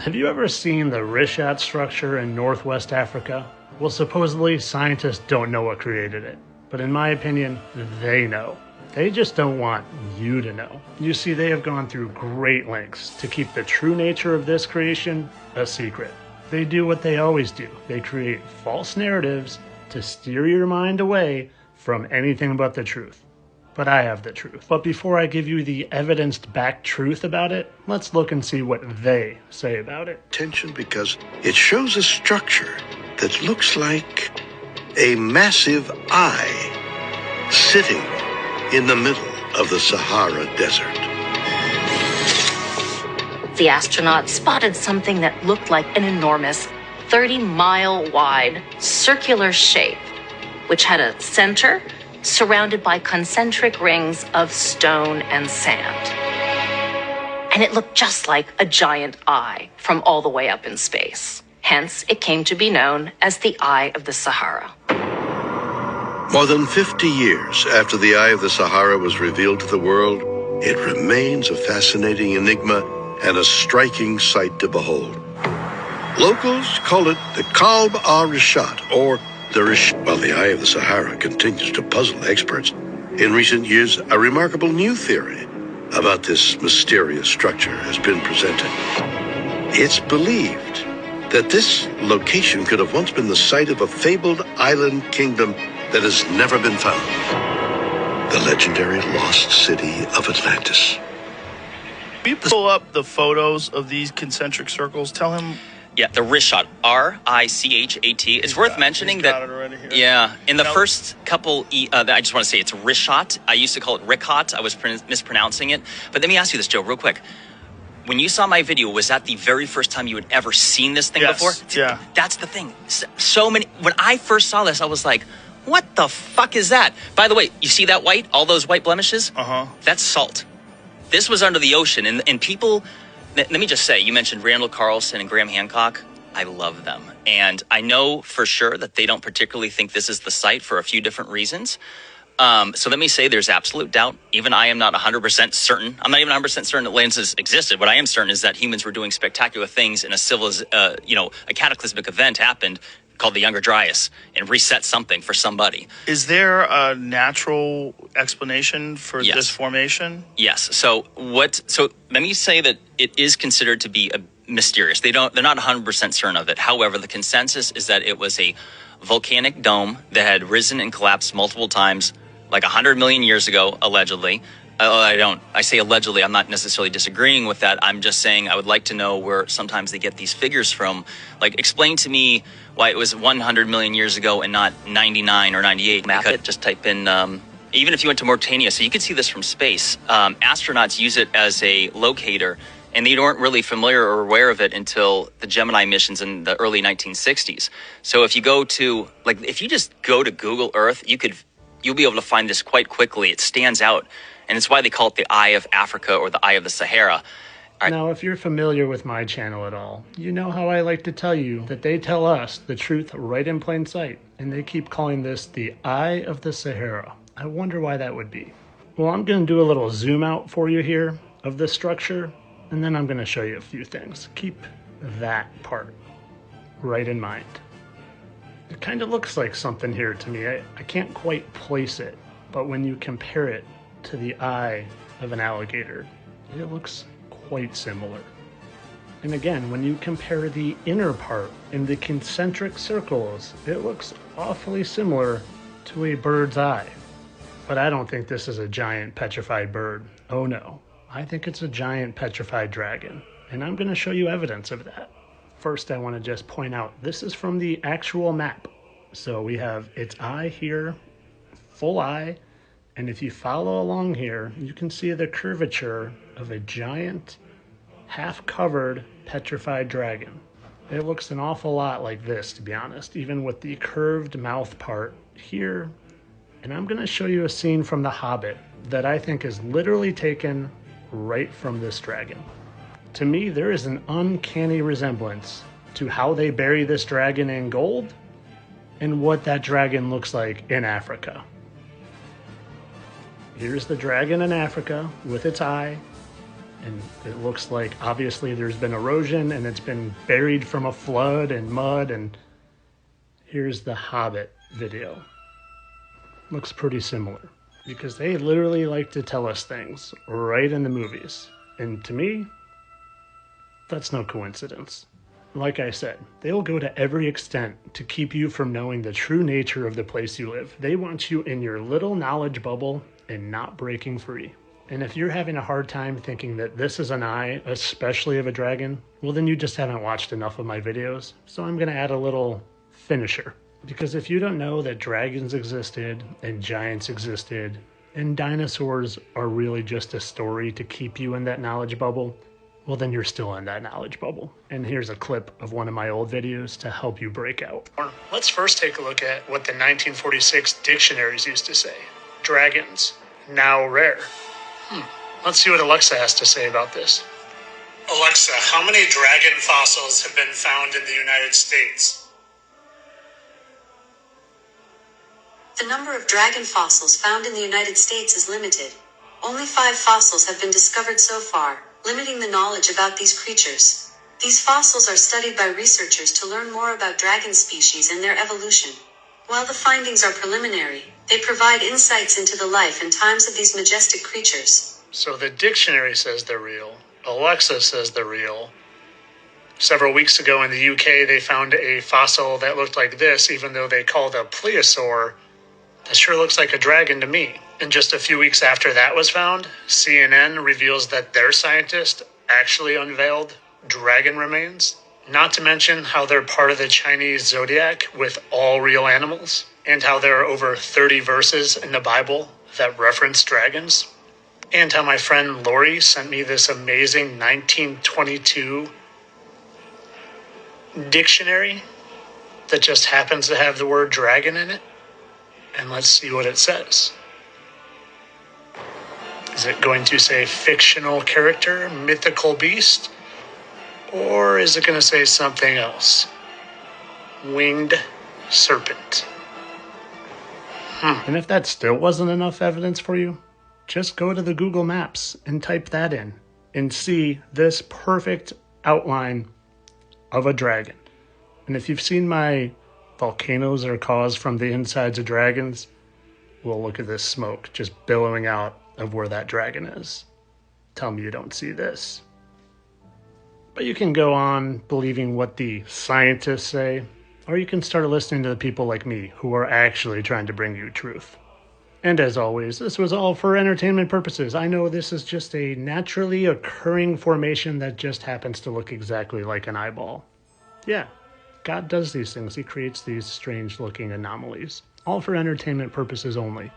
Have you ever seen the Rishat structure in Northwest Africa? Well, supposedly scientists don't know what created it, but in my opinion, they know. They just don't want you to know. You see, they have gone through great lengths to keep the true nature of this creation a secret. They do what they always do. They create false narratives to steer your mind away from anything but the truth. But I have the truth. But before I give you the evidence-backed truth about it, let's look and see what they say about it. Attention, because it shows a structure that looks like a massive eye sitting in the middle of the Sahara Desert. The astronauts spotted something that looked like an enormous 30-mile wide circular shape, which had a center surrounded by concentric rings of stone and sand. And it looked just like a giant eye from all the way up in space. Hence, it came to be known as the Eye of the Sahara. More than 50 years after the Eye of the Sahara was revealed to the world, it remains a fascinating enigma and a striking sight to behold. Locals call it the Kalb al-Rishat, or while the Eye of the Sahara continues to puzzle experts. In recent years, a remarkable new theory about this mysterious structure has been presented. It's believed that this location could have once been the site of a fabled island kingdom that has never been found. The legendary lost city of Atlantis. We pull up the photos of these concentric circles. Tell him. Yeah, the Rishat, R-I-C-H-A-T. It's worth mentioning that, in the first couple, I just want to say it's Rishat. I used to call it Rickhot. I was mispronouncing it. But let me ask you this, Joe, real quick. When you saw my video, was that the very first time you had ever seen this thing before? Yeah. That's the thing. So many. When I first saw this, I was like, what the fuck is that? By the way, you see that white? All those white blemishes? Uh-huh. That's salt. This was under the ocean, and people... Let me just say, you mentioned Randall Carlson and Graham Hancock. I love them. And I know for sure that they don't particularly think this is the site for a few different reasons. So let me say there's absolute doubt. Even I am not 100% certain. I'm not even 100% certain Atlantis existed. What I am certain is that humans were doing spectacular things, and a cataclysmic event happened called the Younger Dryas and reset something for somebody. Is there a natural explanation for this formation? Yes. So let me say that it is considered to be mysterious. They're not 100% certain of it. However, the consensus is that it was a volcanic dome that had risen and collapsed multiple times, like 100 million years ago, allegedly. I say allegedly, I'm not necessarily disagreeing with that. I'm just saying I would like to know where sometimes they get these figures from. Like, explain to me why it was 100 million years ago and not 99 or 98. Map it, just type in, even if you went to Mauritania, so you can see this from space. Astronauts use it as a locator, and they weren't really familiar or aware of it until the Gemini missions in the early 1960s. So if you just go to Google Earth, you'll be able to find this quite quickly. It stands out. And it's why they call it the Eye of Africa or the Eye of the Sahara. Now, if you're familiar with my channel at all, you know how I like to tell you that they tell us the truth right in plain sight. And they keep calling this the Eye of the Sahara. I wonder why that would be. Well, I'm going to do a little zoom out for you here of this structure. And then I'm going to show you a few things. Keep that part right in mind. It kind of looks like something here to me. I can't quite place it. But when you compare it to the eye of an alligator, it looks quite similar. And again, when you compare the inner part in the concentric circles, it looks awfully similar to a bird's eye. But I don't think this is a giant petrified bird. Oh no, I think it's a giant petrified dragon. And I'm going to show you evidence of that. First, I want to just point out, this is from the actual map. So we have its eye here, full eye. And if you follow along here, you can see the curvature of a giant, half-covered, petrified dragon. It looks an awful lot like this, to be honest, even with the curved mouth part here. And I'm going to show you a scene from The Hobbit that I think is literally taken right from this dragon. To me, there is an uncanny resemblance to how they bury this dragon in gold and what that dragon looks like in Africa. Here's the dragon in Africa with its eye, And it looks like obviously there's been erosion and it's been buried from a flood and mud. And here's the Hobbit video. Looks pretty similar because they literally like to tell us things right in the movies. And to me, that's no coincidence. Like I said, they'll go to every extent to keep you from knowing the true nature of the place you live. They want you in your little knowledge bubble and not breaking free. And if you're having a hard time thinking that this is an eye, especially of a dragon, well then you just haven't watched enough of my videos. So I'm going to add a little finisher. Because if you don't know that dragons existed and giants existed and dinosaurs are really just a story to keep you in that knowledge bubble, well then you're still in that knowledge bubble. And here's a clip of one of my old videos to help you break out. Let's first take a look at what the 1946 dictionaries used to say. Dragons, now rare. Let's see what Alexa has to say about this. Alexa, how many dragon fossils have been found in the United States? The number of dragon fossils found in the United States is limited. Only 5 fossils have been discovered so far, limiting the knowledge about these creatures. These fossils are studied by researchers to learn more about dragon species and their evolution. While the findings are preliminary, they provide insights into the life and times of these majestic creatures. So the dictionary says they're real. Alexa says they're real. Several weeks ago in the UK, they found a fossil that looked like this, even though they called a plesiosaur. That sure looks like a dragon to me. And just a few weeks after that was found, CNN reveals that their scientist actually unveiled dragon remains. Not to mention how they're part of the Chinese zodiac with all real animals, and how there are over 30 verses in the Bible that reference dragons, and how my friend Lori sent me this amazing 1922 dictionary that just happens to have the word dragon in it. And let's see what it says. Is it going to say fictional character, mythical beast? Or is it going to say something else? Winged serpent. And if that still wasn't enough evidence for you, just go to the Google Maps and type that in and see this perfect outline of a dragon. And if you've seen my volcanoes are caused from the insides of dragons, well, look at this smoke just billowing out of where that dragon is. Tell me you don't see this. But you can go on believing what the scientists say, or you can start listening to the people like me who are actually trying to bring you truth. And as always, this was all for entertainment purposes. I know this is just a naturally occurring formation that just happens to look exactly like an eyeball. Yeah, God does these things. He creates these strange looking anomalies. All for entertainment purposes only.